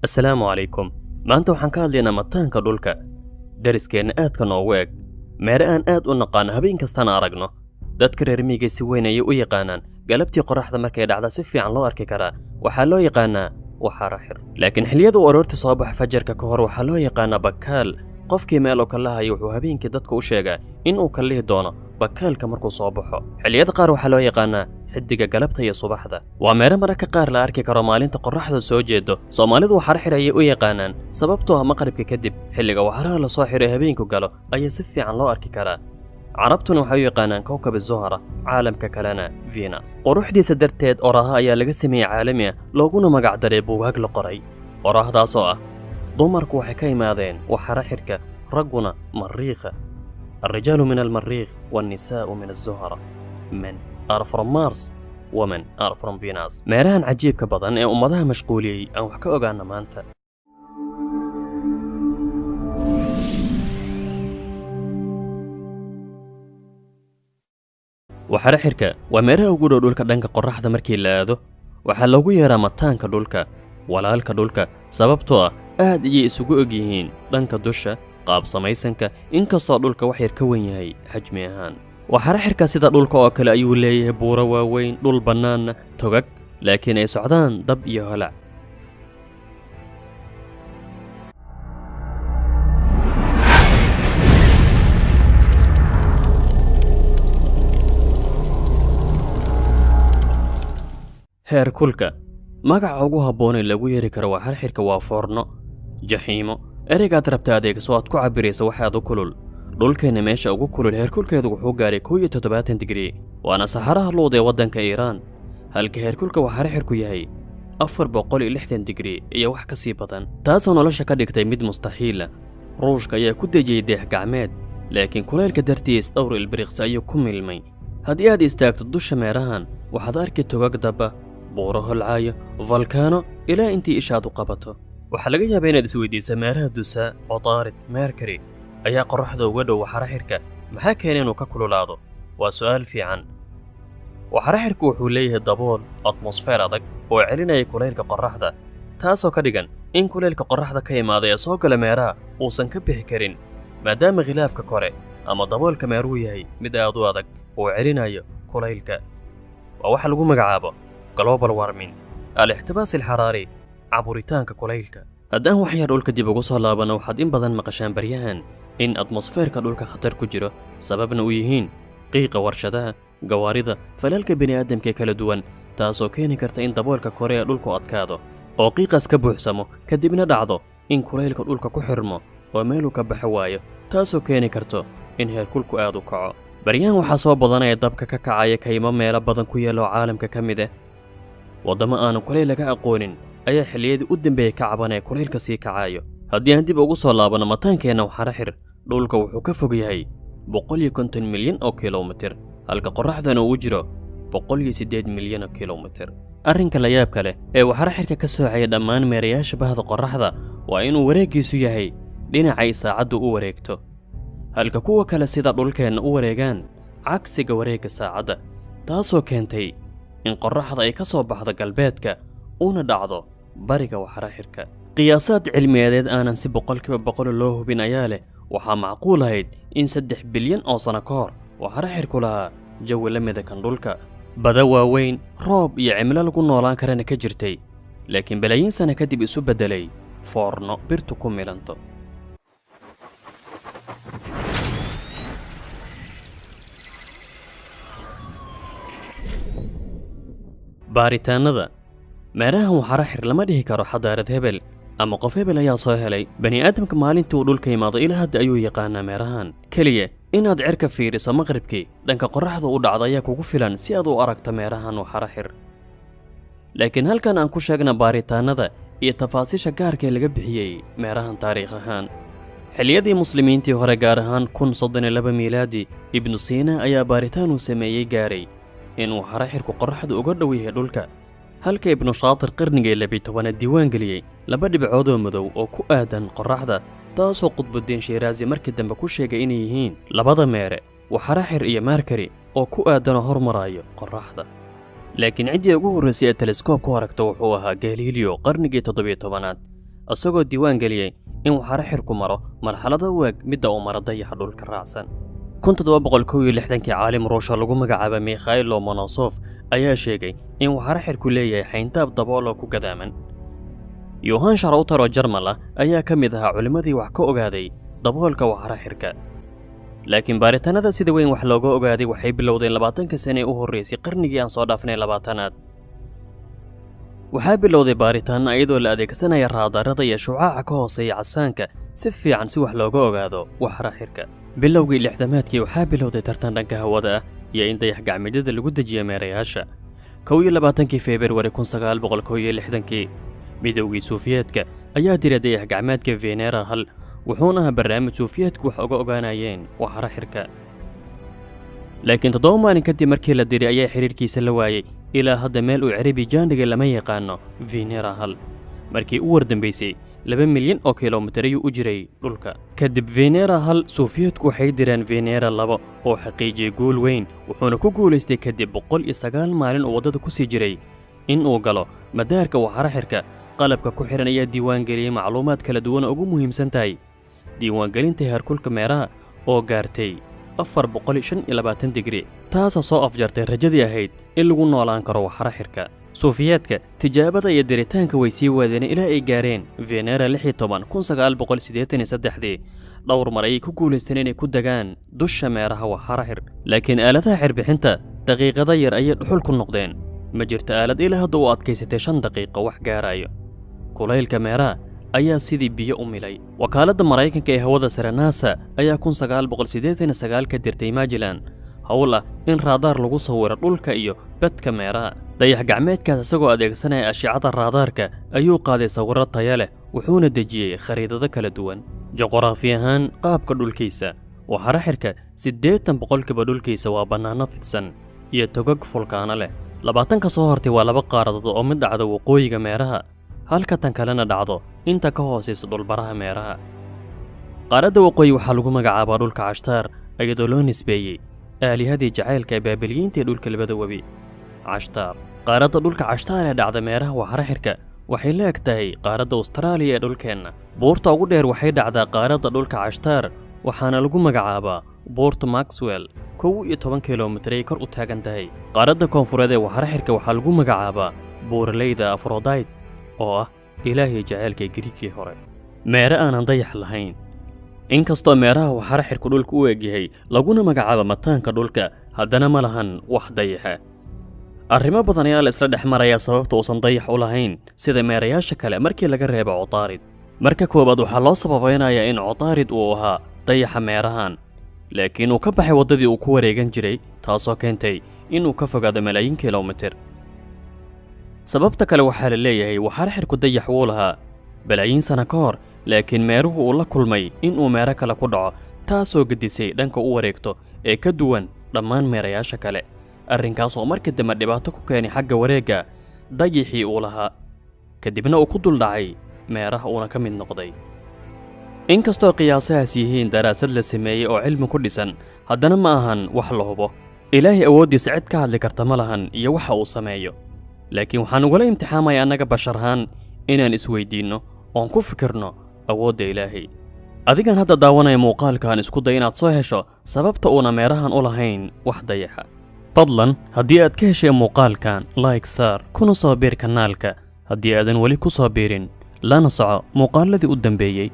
السلام عليكم. maanta waxaan ka hadlaynaa mataanka dhulka. Dariskeenna aadka noogu eg. Meere aan aad u naqaan habeen kastana aragno. Dadka reer miyiga si weyn ayay u yaqaanaan. Galabtii qorraxda markay dhacda si fiican loo arki karaa. Waxaa loo yaqaanaa waxaraxir. Laakiin xilliyada uu aroortii soo baxo fajarka ka hor waxaa loo yaqaanaa bakaal. Qofkii meel oo kala hayo wuxuu habeenkii dadka u sheegaa in uu kallihi doono bakaalka markuu soo baxo. Xilliyada qaar waxaa loo yaqaanaa xiddiga galabta iyo subaxda. Waa meere mararka qaar la arki karo maalinta qorraxda soo jeedo. Soomaalidu waxaraxir ayay u yaqaanaan sababtoo ah maqribka kadib xilliga waxaraha la soo xiray habeenku galo ayaa si fiican loo arki karaa. carabtuna waxay u yaqaanaan kowkab الزهرة caalamka kalena Venus. quruxdiisa darteed oraha ayaa laga sameeyay caalami ah looguna magac daray buugaag la qoray. orahdaas oo ah dumarku waxay ka imaadeen waxaraxirka ragguna mariikha. الرجال من المريخ والنساء من الزهرة. Men are from Mars, women are from Venus. meerahan cajiibka badan ee ummadaha mashquuliyey aan wax ka ogaana maanta. waxaraxirka waa meeraha ugu dhow dhulka dhanka qorraxda markii la aado. waxaa loogu yeeraa mataanka dhulka, walaalka dhulka, sababtoo ah aad ayay isugu og yihiin dhanka dusha, qaab samaysanka, inkastoo dhulka wax yar ka wen yahay xajmi ahaan. waxaraxirka sida dhulka oo kale ayuu leeyahay buuro waaweyn, dhul bannaanna, togag, laakiin ay socdaan dab iyo holac. heerkulka magaca ugu habboon ee lagu yeeri karo waxaraxirka waa foorno, jaxiimo. ereygaad rabta adeegso aad ku cabiraysa waxaad u kulul. dhulkeenna meesha ugu kulul heerkulkeedu wuxuu gaaray 71 digrii, waana saxaraha luud ee waddanka Iiraan, halka heerkulka waxaraxirku yahay 460 digrii iyo wax ka sii badan, taasoo nolosha ka dhigtay mid mustaxiila. ruushka ayaa ku dejiyey deex gacmeed, laakiin kulaylka dartiis dhowr ilbiriqsi ayuu ku milmay. haddii aad istaagto dusha meerahan waxaad arki togag daba, buuro holcaayo, volkaano ilaa intii ishaad u qabato. waxaa laga yaabaa inaad isweydiisa meeraha dusa, cutaarid, mercury ayaa qorraxda uga dhow waxaraxirka, maxaa keenay inuu ka kululaado? waa su'aal fiican. waxaraxirku wuxuu leeyahay dabool atmosfeer adag oo celinaya kulaylka qorraxda, taasoo ka dhigan in kulaylka qorraxda ka imaada ee soo gala meeraha uusan ka bixi karin, maadaama khilaafka kore ama daboolka meeruhu yahay mid aad u adag oo celinayo kulaylka. waa waxa lagu magacaabo global warming, al-ixtibaas alxaraari, caburitaanka kulaylka. haddaan wax yar dhulka dib ugu soo laabano waxaad in badan maqashaan baryahan in atmosfeerka dhulka khatar ku jiro, sababna u yihiin qiiqa warshadaha, gawaarida, falalka bini'aadamka kala duwan, taasoo keeni karta in daboolka kore ee dhulku adkaado oo qiiqaas ka buuxsamo, kadibna dhacdo in kulaylka dhulka ku xirmo oo meeluu ka baxo waayo, taasoo keeni karto in heerkulku aad u kaco. baryahan waxaa soo badanaya dabka ka kacaya kaymo meelo badan ku yaala oo caalamka ka mid ah. waddamo aanan kulayl laga aqoonin ayaa xilliyadii u dambeeyey ka cabanaya kulaylka sii kacayo. haddii aan dib ugu soo laabano mataankeenna waxaraxir, dhulka wuxuu ka fog yahay 150 milyan oo kilomitir, halka qorraxdana uu jiro 108 milyan oo kilomitir. arrinka la yaabka leh ee waxaraxirka ka soocaya dhammaan meerayaasha bahda qorraxda waa inuu wareeggiisu yahay dhinacay saacaddu u wareegto, halka kuwa kale sida dhulkeenna u wareegaan cagsiga wareegga saacadda, taasoo keentay in qorraxda ay ka soo baxdo galbeedka una dhacdo bariga waxaraxirka. qiyaasaad cilmiyeed aanan si 100% loo hubin ayaa leh waxaa macquul ahayd in 3 bilyan oo sano ka hor waxaraxirku lahaa jawi la mida kan dhulka, bada waaweyn, roob iyo cimilo lagu noolaan karana ka jirtay, laakiin balaayiin sano kadib isu beddelay foorno birtu ku milanto. baaritaanada meerahan waxaraxir lama dhihi karo xadaarad hebel ama qof hebel ayaa soo helay. bani'aadamka maalintii uu dhulka imaado ilaa hadda ayuu yaqaanaa meerahan. keliya inaad cirka fiiriso maqribkii dhanka qorraxda u dhacda ayaa kugu filan si aad u aragto meerahan waxaraxir. laakiin halkan aan ku sheegna baaritaanada iyo tafaasiisha gaarka ee laga bixiyey meerahan taariikh ahaan. xilliyadii muslimiintii hore gaar ahaan 1032 miilaadi, ibnu siina ayaa baaritaan uu sameeyey gaaray in waxaraxirku qorraxda uga dhow yahay dhulka, halka ibnu shaatir qarnigii 12 diiwaan geliyey 2 dhibcood oo madow oo ku aadan qorraxda, taasoo qutbuddin shiiraazi markii dambe ku sheegay inay yihiin labada meere waxaraxir iyo mercury oo ku aadanoo hormarayo qorraxda. laakiin ciddii ugu horreysay ee teleskoobku aragta wuxuu ahaa Galileo qarnigii 17aad, isagoo diiwaan geliyey in waxaara xirku maro marxalada u eg midda uu mara dayaxa dhulka raacsan 1761 caalim ruusha lagu magacaaba Mikhail Lomonosov ayaa sheegay in waxaara xirku leeyahay xayndaab dabool oo ku gadaaman. Johann Schröter oo Jarmal ah ayaa ka mid ahaa culimadii wax ka ogaaday daboolka waxaara xirka. laakiin baaritaanada sida weyn wax looga ogaaday waxay bilowdeen 20 sano u horeysay qarnigii aan soo dhaafnay 20aad. waxaa bilowday baaritaan iyadoo la adeegsanaya raadarada iyo shucaaca ka hooseeya casaanka si fiican si wax looga ogaado waxaara xirka. bilowgii 60aadkii waxaa bilowday tartan dhanka hawada ah iyo in dayax gacmeedyada lagu dejiyo meerayaasha. 21 Febraayo 1961 midowgii Sofiyeetka ayaa diray dayax gacmeedka Venera hal wuxuuna ahaa barnaamij Sofiyeetku wax uga ogaanayeen waxaara xirka. laakiin 7 maalin kadib markii la diray ayaa xiriirkiisa la waayay ilaa hadda meel uu carabi jaaniga lama yaqaano Venera hal. markii uu wardambeysay 2 milyan oo kiiloomitir ayuu u jiray dhulka. kadib Venera hal Sofiyeetku waxay direen Venera 2 oo xaqiijiyay guul weyn wuxuuna ku guuleystay kadib 109 maalin oo wadada ku sii jiray in uu galo madaarka waxaara xirka. qalabka ku xiran ayaa diiwaan geliyay macluumaad kala duwan oo ugu muhiimsan tahay diiwaangelinta heerkulka meeraha oo gaartay 425 digri taasoo soo afjartay rajadii ahayd in lagu noolaan karo waxaara xirka. Sofiyeetka tijaabada iyo diritaanka way sii wadeen ilaa ay gaareen Venera 16 1983 dhowr mar ay ku guuleysteen inay ku dagaan dusha meeraha waxaara xir. laakiin aaladaha xirbixinta daqiiqada yar ayay dhuxul ku noqdeen. ma jirto aalad ilaa hadda u adkaysatay 5 daqiiqo wax gaarayo. kulaylka meeraha ayaa sidii biyo u milay. wakaaladda Mareykanka ee hawada sare NASA ayaa 1989 ka dirtay Magellan hawl ah in raadaar lagu sawiro dhulka iyo badka meeraha. dayax gacmeedkaas isagoo adeegsanaya ashcada raadaarka ayuu qaaday sawirro tayo leh wuxuuna dejiyay khariidado kala duwan. juqraafi ahaan qaabka dhulkiisa waxaara xirka 80% dhulkiisa waa bannaano fidsan iyo togag fulkaano leh. 20 ka soo hortay waa 2 qaaradood oo mid dhacdo waqooyiga meeraha halka tan kalena dhacdo inta ka hooseysa dhulbaraha meeraha. qaaradda waqooyi waxaa lagu magacaabaa dhulka Cashtar iyadoo loo nisbeeyay aalihadii jacaylka ee Baabiliyiinta ee dhulka labada webi. Cashtar qaaradda dhulka Cashtar ee dhacda meeraha waxaara xirka waxay la eg tahay qaaradda Australia ee dhulkeenna. buurta ugu dheer waxay dhacdaa qaaradda dhulka Cashtar waxaana lagu magacaabaa Port Maxwell 11 kiiloomitir ay kor u taagan tahay. qaaradda koonfureed ee waxaara xirka waxaa lagu magacaabaa buuraleyda Aphrodite oo ah ilaahay jacaylka Griigii hore. meera aanan dayax lahayn inkastoo meeraha waxaara xirku dhulka u egyahay laguna magacaabo mataanka dhulka haddana ma lahan wax dayaxa. arrimo badan ayaa la isla dhex marayaa sababta uusan dayax u lahayn sida meerayaasha kale markii laga reebo Cutaarid. marka koobaad waxaa loo sababeynayaa in Cutaarid uu ahaa dayaxa meerahan laakiin uu ka baxay wadadii uu ku wareegan jiray taasoo keentay inuu ka fogaado malaayiin kiiloomitir. sababta kale waxaa la leeyahay waxaara xirku dayax uu lahaa balaayiin sano ka hor laakiin meeruhu uu la kulmay inuu meero kale ku dhaco taasoo gedisay dhanka u wareegto ee ka duwan dhammaan meerayaasha kale. arrinkaas oo markii dambe dhibaato ku keenay xagga wareegga dayaxii uu lahaa kadibna uu ku duldhacay meeraha uuna ka mid noqday. inkastoo qiyaasahaas yihiin daraasad la sameeyey oo cilmi ku dhisan haddana ma ahan wax la hubo. ilaahay awooddiisa cid ka hadli karta ma lahan iyo waxa uu sameeyo. laakiin waxaan ugula imtixaamaya annaga basharhaan inaan isweydiinno oon ku fikirno awoodda ilaahay. adigan hadda daawanaya muuqaalkan isku day inaad soo hesho sababta uuna meerahan u lahayn wax dayaxa. fadlan haddii aad ka heshay muuqaalkan like saar kuna soo biir kanaalka haddii aadan weli ku soo biirin lana soco muuqaaladii u dambeeyey.